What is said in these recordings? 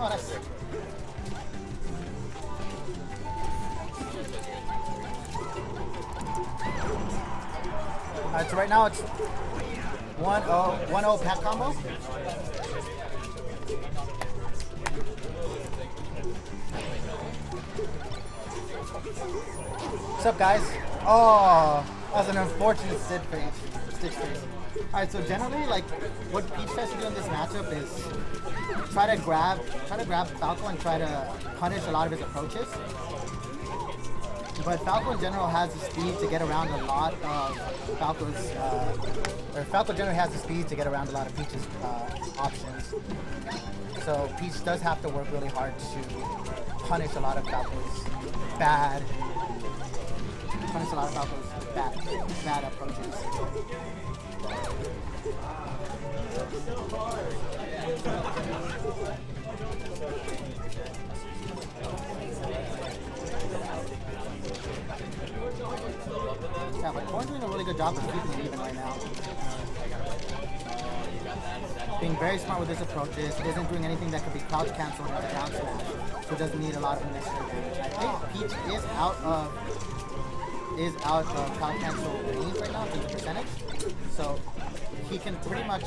Oh, that's sick. Alright, so right now it's 1-0 pack combo. What's up, guys? Oh, that was an unfortunate stitch face. Alright, so generally, like, what Peach tries to do in this matchup is try to grab Falco and try to punish a lot of his approaches. But Falco in general has the speed to get around a lot of Falco generally has the speed to get around a lot of Peach's options. So Peach does have to work really hard to punish a lot of Falco's bad approaches. Yeah, but Corn's doing a really good job of keeping it even right now. Being very smart with his approaches. He isn't doing anything that could be crouch cancelled into down smash, so doesn't need a lot of initiative damage. I think Peach is out of crouch cancel range right now in the percentage, so he can pretty much.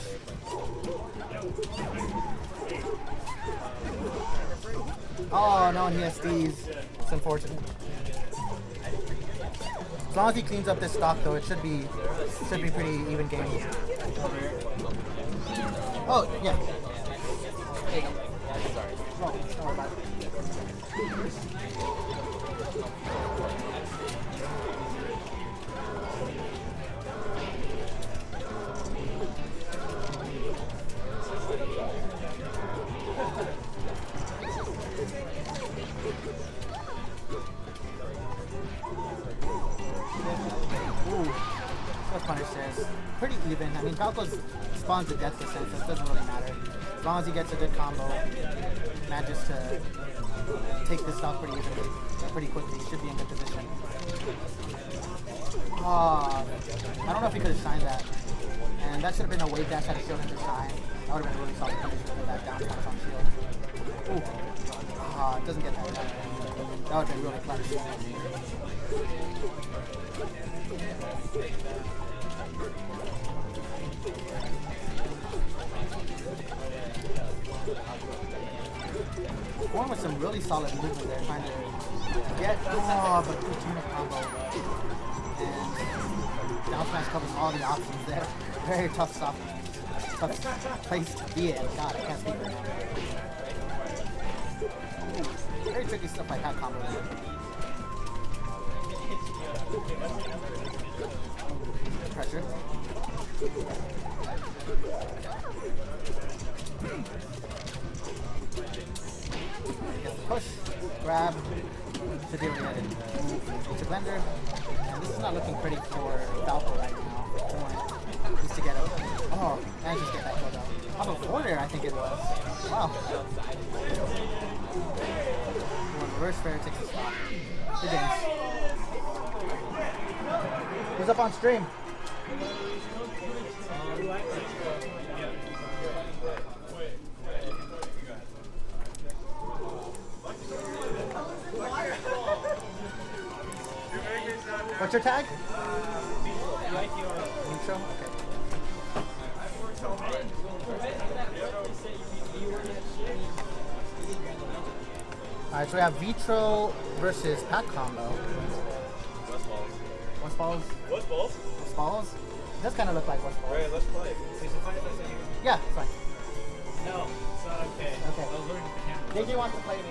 Oh no, and he has these. It's unfortunate. As long as he cleans up this stock, though, it should be pretty even game. Oh yeah. There you go. Oh, don't worry about it. Punish says pretty even. I mean, Falco's spawns a death percent, so it doesn't really matter. As long as he gets a good combo, manages to take this stock pretty easily, pretty quickly, he should be in good position. I don't know if he could have shined that. And that should have been a wave dash had a shield him to shine. That would have been a really solid condition for that down smash on shield. Ooh. It doesn't get that done. That would have been really clutch. Corn with some really solid movement there, trying to get but good unit combo. And down smash covers all the options there. Very tough place to be in. God, I can't speak right now. Very tricky stuff like that combo there. Pressure. Push, grab, to deal with it. To blender. And this is not looking pretty for Falco right now. Just to get it. Oh, and just get that kill down. Off of order, I think it was. Wow. Reverse fair takes a spot. Good games. Who's up on stream? What's your tag? Intro? Okay. Alright, so we have Vitro versus Pack Combo. West Balls? West Balls? West Balls? It does kind of look like West Balls. Alright, let's play. Yeah, it's fine. No, it's not okay. Okay. I was learning the camera. JJ wants to play me.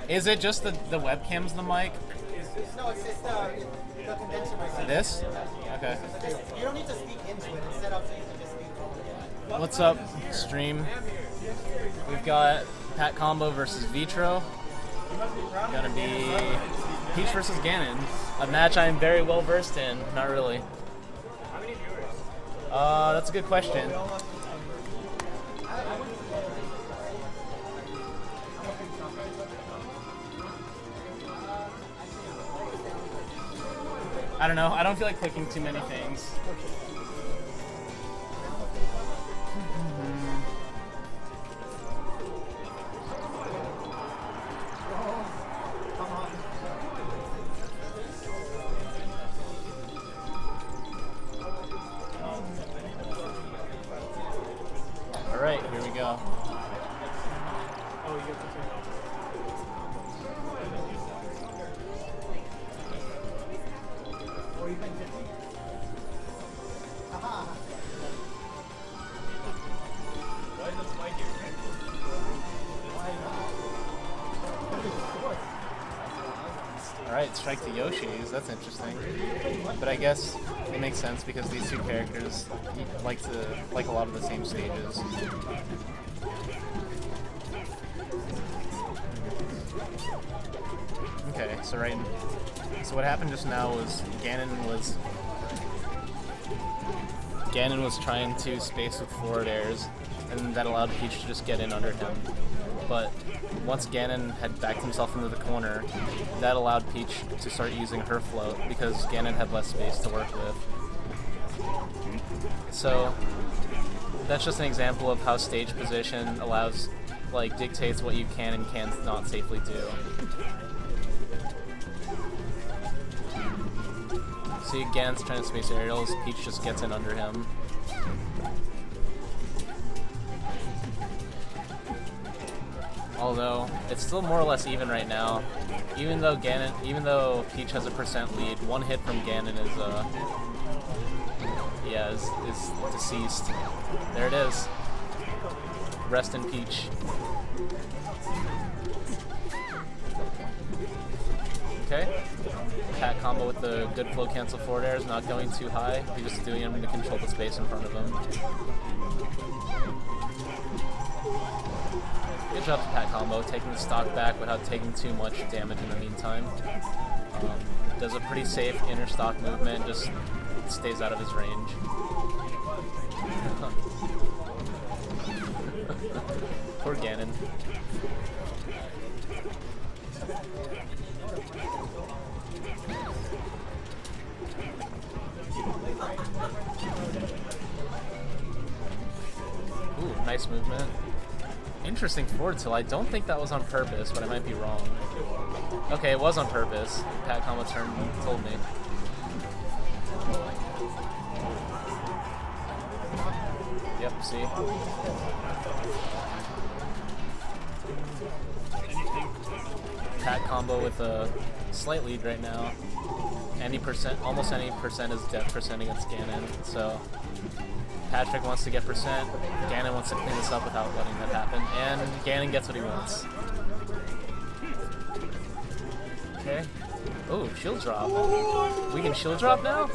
Is it just the webcam's the mic? No, it's the condenser mic. This? Okay. You don't need to speak into it. It's set up so you can just speak over it. What's up, stream? We've got Pat Combo versus Vitro. Gonna be Peach versus Ganon. A match I'm very well versed in. Not really. How many viewers? That's a good question. I don't know. I don't feel like clicking too many things. All right, here we go. Oh, you have to turn it off. Or you think 50? Aha! Why is this mic here? Alright, strike the Yoshis, that's interesting. But I guess it makes sense because these two characters like a lot of the same stages. Okay, so so what happened just now was Ganon was trying to space with forward airs, and that allowed Peach to just get in under him. But once Ganon had backed himself into the corner, that allowed Peach to start using her float because Ganon had less space to work with. So that's just an example of how stage position dictates what you can and can't not safely do. See, Ganon's trying to space aerials, Peach just gets in under him. Although it's still more or less even right now. Even though Peach has a % lead, one hit from Ganon is deceased. There it is. Rest in Peach. Okay. Pat combo with the good flow cancel forward airs, not going too high. He's just doing them to control the space in front of him. Good job to Pat combo, taking the stock back without taking too much damage in the meantime. Does a pretty safe inner stock movement, just stays out of his range. Poor Ganon. Ooh, nice movement. Interesting forward tilt. I don't think that was on purpose, but I might be wrong. Okay, it was on purpose. Pat combo turn told me. Yep, see? Pat combo with a slight lead right now. Almost any percent is death percent against Ganon, so Patrick wants to get percent, Ganon wants to clean this up without letting that happen, and Ganon gets what he wants. Okay. Oh, shield drop. We can shield drop now?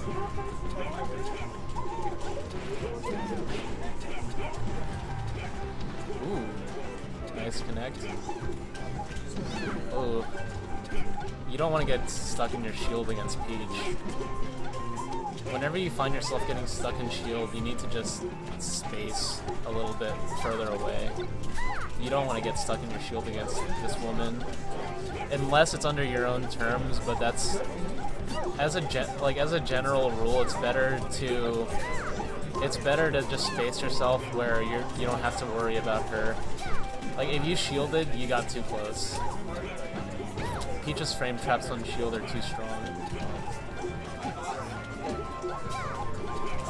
Ooh. Nice connect. Oh. You don't want to get stuck in your shield against Peach. Whenever you find yourself getting stuck in shield, you need to just space a little bit further away. You don't want to get stuck in your shield against this woman, unless it's under your own terms. But that's as a general rule, it's better to just space yourself where you don't have to worry about her. Like if you shielded, you got too close. Peach's frame traps on shield are too strong.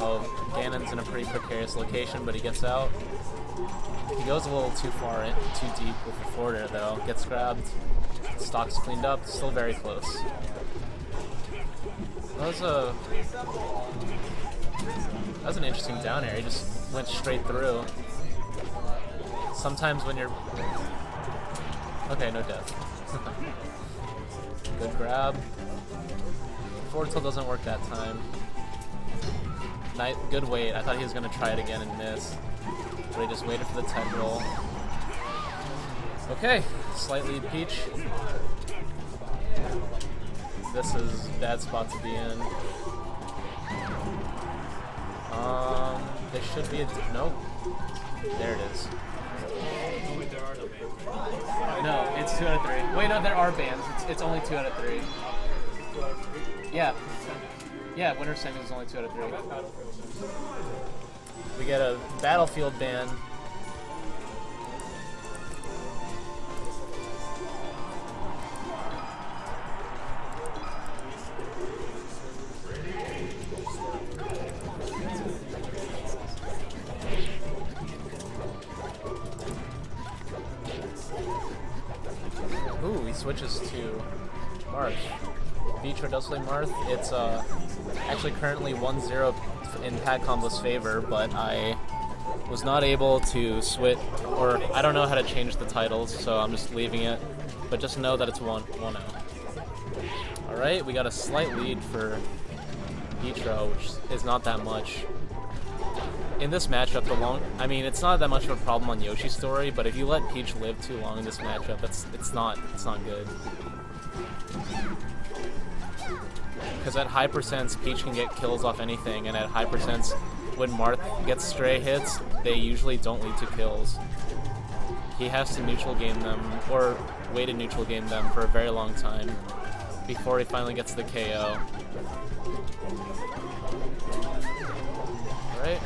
Oh, Ganon's in a pretty precarious location, but he gets out. He goes a little too far in, too deep with the forward air though. Gets grabbed. Stock's cleaned up. Still very close. That was an interesting down air. He just went straight through. Sometimes when you're... Okay, no death. Good grab. Forward tilt doesn't work that time. Good wait. I thought he was going to try it again and miss. But he just waited for the tech roll. Okay, slight lead Peach. This is a bad spot to be in. There should be a... Nope. There it is. Oh, wait, there are no bans. No, it's 2 out of 3. Wait, no, there are bans. It's only 2 out of 3. Yeah. Yeah, winner semis is only 2 out of 3. We get a Battlefield ban. Ooh, he switches to Marth. Vitro does play Marth. It's actually currently 1-0 in Pat Combo's favor, but I was not able to switch, or I don't know how to change the titles, so I'm just leaving it. But just know that it's 1-0. Alright, we got a slight lead for Vitro, which is not that much. In this matchup, it's not that much of a problem on Yoshi's story, but if you let Peach live too long in this matchup, it's not good. Because at high percents, Peach can get kills off anything, and at high percents, when Marth gets stray hits, they usually don't lead to kills. He has to neutral game them, or wait to neutral game them for a very long time before he finally gets the KO. Alright.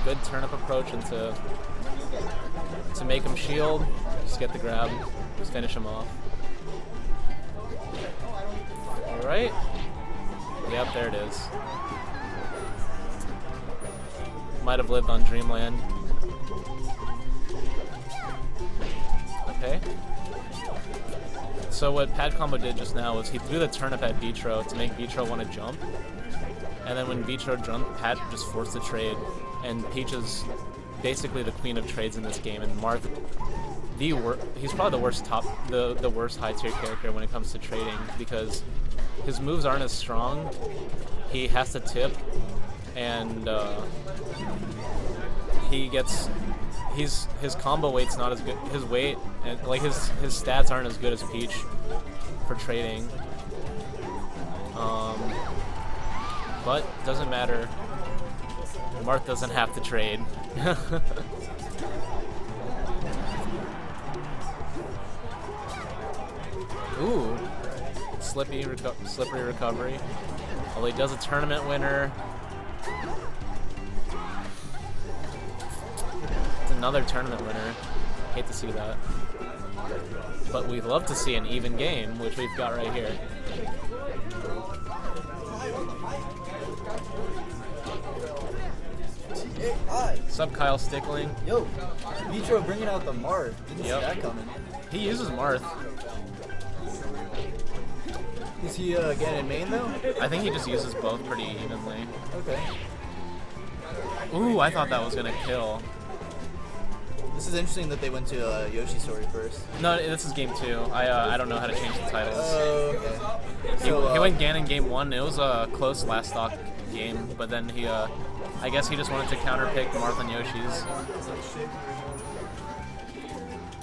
Good turnip approach into to make him shield. Just get the grab. Just finish him off. Alright. Yep, there it is. Might have lived on Dreamland. Okay. So what Pad Combo did just now was he threw the turnip at Vitro to make Vitro want to jump. And then when Vitro jumped, Pat just forced the trade. And Peach is basically the queen of trades in this game. And Marth, he's probably the worst high tier character when it comes to trading, because his moves aren't as strong. He has to tip, and his combo weight's not as good. His weight and like his stats aren't as good as Peach for trading. But doesn't matter. Marth doesn't have to trade. Ooh, slippery recovery. Well, he does a tournament winner. It's another tournament winner. Hate to see that. But we'd love to see an even game, which we've got right here. Sup, Kyle Stickling? Yo, Vitro bringing out the Marth. Didn't see that coming. He uses Marth. Is he Ganon main though? I think he just uses both pretty evenly. Okay. Ooh, I thought that was gonna kill. This is interesting that they went to Yoshi's story first. No, this is game 2. I don't know how to change the titles. Oh, okay. He went Ganon game 1. It was a close last stock game, but then he I guess he just wanted to counterpick Marth and Yoshi's.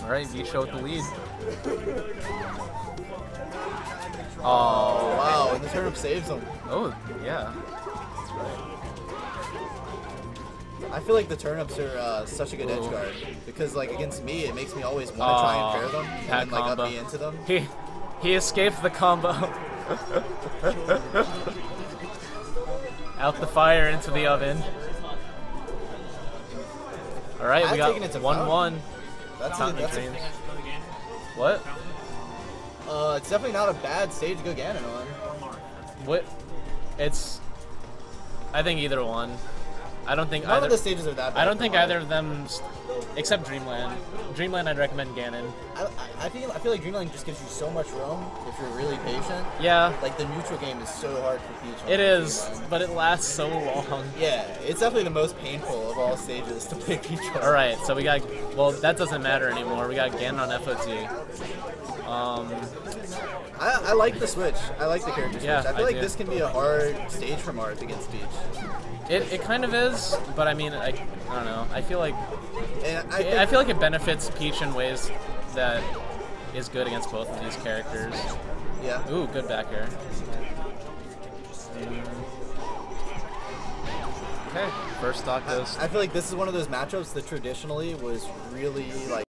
Alright, Vitro with the lead. Oh, wow, and the turnip saves him. Oh, yeah. That's right. I feel like the turnips are such a good edge guard, because like against me, it makes me always want to try and pair them, and then like up me into them. He escaped the combo. Out the fire into the oven. Alright, we got 1-1. That's What? It's definitely not a bad stage to go Ganon on. What? I think either one. I don't think None of the stages are that bad. I don't think either of them, except Dreamland. Dreamland, I'd recommend Ganon. I feel like Dreamland just gives you so much room if you're really patient. Yeah. Like the neutral game is so hard for Peach. It is, but it lasts so long. Yeah, it's definitely the most painful of all stages to play Peach on. All right, so we got. Well, that doesn't matter anymore. We got Ganon on FOT. I like the switch. I like the character switch. Yeah, I feel like this can be a hard stage for Marth against Peach. It kind of is, but I mean, I don't know. I feel like I feel like it benefits Peach in ways that is good against both of these characters. Yeah. Ooh, good back air. Okay, first stock goes. I feel like this is one of those matchups that traditionally was really like